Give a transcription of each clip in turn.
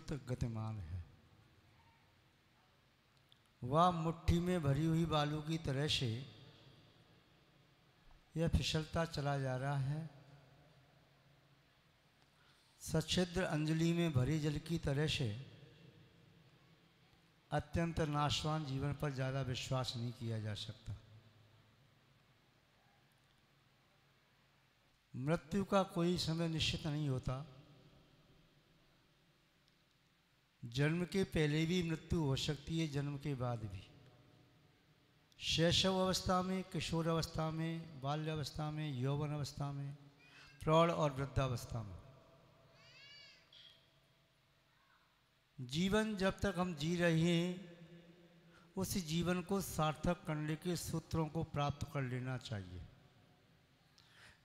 सुप्त गतिमान है। वह मुट्ठी में भरी हुई बालू की तरह से यह फिसलता चला जा रहा है। सच्छिद्र अंजलि में भरी जल की तरह से अत्यंत नाशवान जीवन पर ज़्यादा विश्वास नहीं किया जा सकता। मृत्यु का कोई समय निश्चित नहीं होता। जन्म के पहले भी मृत्यु हो सकती है, जन्म के बाद भी। शैशव अवस्था में, किशोर अवस्था में, बाल्यावस्था में, यौवन अवस्था में, प्रौढ़ और वृद्धावस्था में। जीवन जब तक हम जी रहे हैं, उस जीवन को सार्थक करने के सूत्रों को प्राप्त कर लेना चाहिए।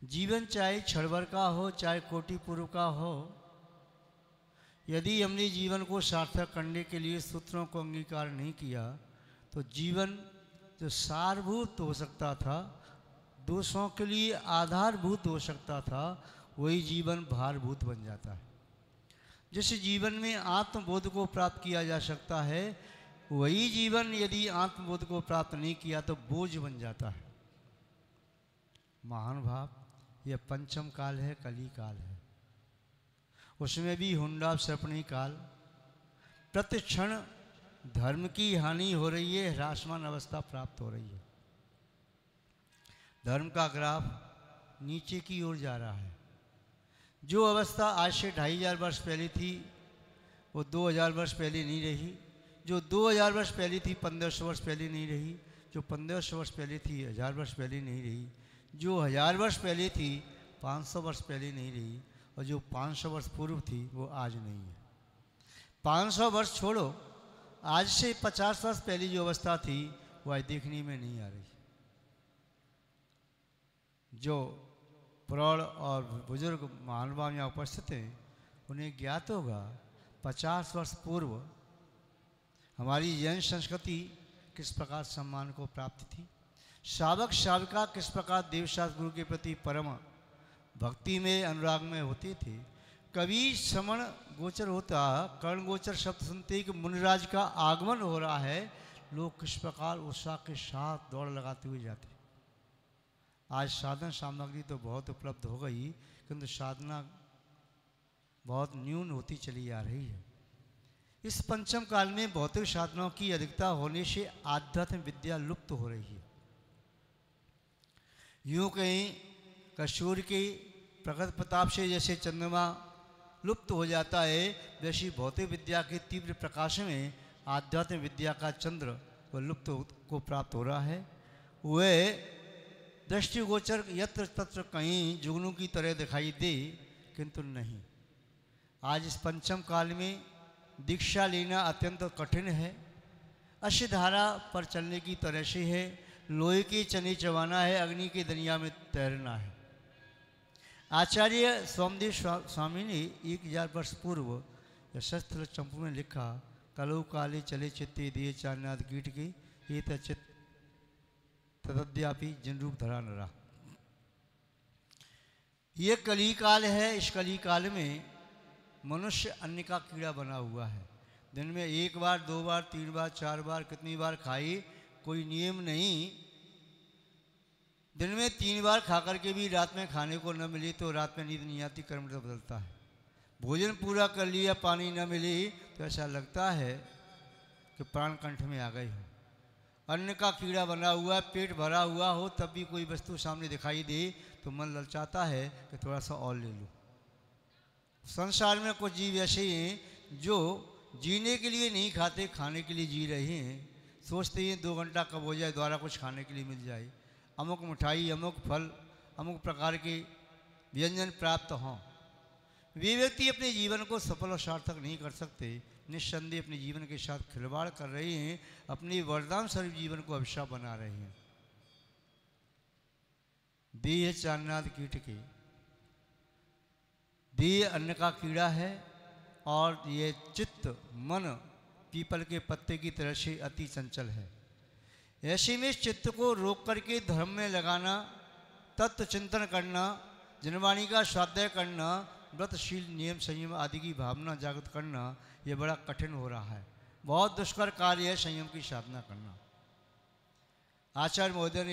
जीवन चाहे क्षण भर का हो, चाहे कोटि पूर्व का हो, यदि हमने जीवन को सार्थक करने के लिए सूत्रों को अंगीकार नहीं किया तो जीवन जो सारभूत हो सकता था, दूसरों के लिए आधारभूत हो सकता था, वही जीवन भारभूत बन जाता है। जिस जीवन में आत्मबोध को प्राप्त किया जा सकता है, वही जीवन यदि आत्मबोध को प्राप्त नहीं किया तो बोझ बन जाता है। महानुभाव, यह पंचम काल है, कली काल है। उसमें भी हुंडा सर्पणी काल। प्रतिक्षण धर्म की हानि हो रही है, ह्रासमान अवस्था प्राप्त हो रही है। धर्म का ग्राफ नीचे की ओर जा रहा है। जो अवस्था आज से 2500 वर्ष पहले थी, वो 2000 वर्ष पहले नहीं रही। जो 2000 वर्ष पहले थी, 1500 वर्ष पहले नहीं रही। जो 1500 वर्ष पहले थी, 1000 वर्ष पहले नहीं रही। जो 1000 वर्ष पहले थी, 500 वर्ष पहले नहीं रही। और जो 500 वर्ष पूर्व थी, वो आज नहीं है। 500 वर्ष छोड़ो, आज से 50 वर्ष पहले जो अवस्था थी, वो आज देखने में नहीं आ रही। जो प्रौढ़ और बुजुर्ग महानुभाव यहाँ उपस्थित हैं, उन्हें ज्ञात होगा 50 वर्ष पूर्व हमारी जैन संस्कृति किस प्रकार सम्मान को प्राप्त थी। शावक शाविका किस प्रकार देवशास्त्र गुरु के प्रति परम भक्ति में, अनुराग में होते थे। कभी श्रवण गोचर होता, कर्ण गोचर शब्द सुनते ही कि मुनिराज का आगमन हो रहा है, लोग किस प्रकार उत्साह के साथ दौड़ लगाते हुए जाते। आज साधन सामग्री तो बहुत उपलब्ध हो गई, किंतु साधना बहुत न्यून होती चली आ रही है। इस पंचम काल में भौतिक साधनों की अधिकता होने से आध्यात्म विद्या लुप्त हो रही है। यूँ कहीं कसूर के प्रकट प्रताप से जैसे चंद्रमा लुप्त हो जाता है, वैसी भौतिक विद्या के तीव्र प्रकाश में आध्यात्म विद्या का चंद्र वह लुप्त को प्राप्त हो रहा है। वह दृष्टिगोचर यत्र तत्र कहीं जुगनू की तरह दिखाई दे, किंतु नहीं। आज इस पंचम काल में दीक्षा लेना अत्यंत कठिन है। अश्वधारा पर चलने की तरह से है। लोहे के चने चबाना है, अग्नि के दरिया में तैरना है। आचार्य सोमदेव स्वामी ने 1000 वर्ष पूर्व शस्त्र चंपू में लिखा, कलौ काले चले चित्ते दिए चारनाथ कीट की, ये तचित तद्यापि जिन रूप धरा न रहा। ये कली काल है। इस कली काल में मनुष्य अन्न का कीड़ा बना हुआ है। दिन में 1 बार, 2 बार, 3 बार, 4 बार, कितनी बार खाई कोई नियम नहीं। दिन में 3 बार खा करके भी रात में खाने को न मिली तो रात में नींद नहीं आती, कर्म तो बदलता है। भोजन पूरा कर लिया, पानी न मिली तो ऐसा लगता है कि प्राण कंठ में आ गए हो। अन्न का कीड़ा बना हुआ है, पेट भरा हुआ हो, तब भी कोई वस्तु सामने दिखाई दे तो मन ललचाता है कि थोड़ा सा और ले लो। संसार में कुछ जीव ऐसे हैं जो जीने के लिए नहीं खाते, खाने के लिए जी रहे हैं। सोचते हैं 2 घंटा कब हो जाए, द्वारा कुछ खाने के लिए मिल जाए, अमुक मिठाई, अमुक फल, अमुक प्रकार के व्यंजन प्राप्त हों। वे व्यक्ति अपने जीवन को सफल और सार्थक नहीं कर सकते। निस्संदेह अपने जीवन के साथ खिलवाड़ कर रहे हैं, अपने वरदान स्वरूप जीवन को अभिशाप बना रहे हैं। देह चारनाथ कीट के, देह अन्न का कीड़ा है और ये चित्त मन पीपल के पत्ते की तरह से अति चंचल है। ऐसे में इस चित्त को रोक करके धर्म में लगाना, तत्व चिंतन करना, जनवाणी का स्वाध्याय करना, व्रतशील नियम संयम आदि की भावना जागृत करना ये बड़ा कठिन हो रहा है। बहुत दुष्कर कार्य है संयम की साधना करना। आचार्य महोदय ने